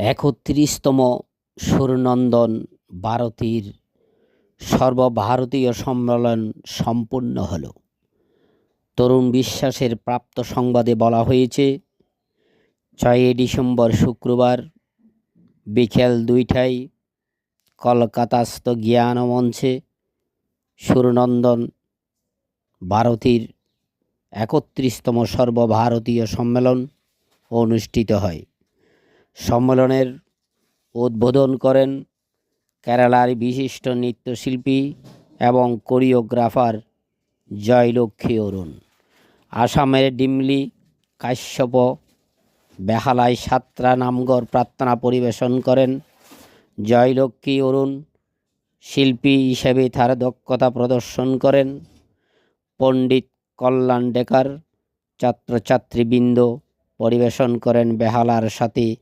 ৩১তম সুরনন্দন ভারতীর সর্বভারতীয় সম্মেলন সম্পন্ন হল। তরুণ বিশ্বাসের প্রাপ্ত সংবাদে বলা হয়েছে, ৬ ডিসেম্বর শুক্রবার বিকেল ২টায় কলকাতাস্থ জ্ঞান মঞ্চে সুরনন্দন ভারতীর ৩১তম সর্বভারতীয় সম্মেলন অনুষ্ঠিত হয়। সম্মেলনের উদ্বোধন করেন কেরালার বিশিষ্ট নৃত্যশিল্পী এবং কোরিওগ্রাফার জয়লক্ষ্মী অরুণ। আসামের ডিমলি কাশ্যপ বেহালায় সাতরা নামঘর প্রার্থনা পরিবেশন করেন। জয়লক্ষ্মী অরুণ শিল্পী হিসেবে তার দক্ষতা প্রদর্শন করেন। পণ্ডিত কল্যাণ ডেকার ছাত্রছাত্রীবৃন্দ পরিবেশন করেন বেহালার সাথে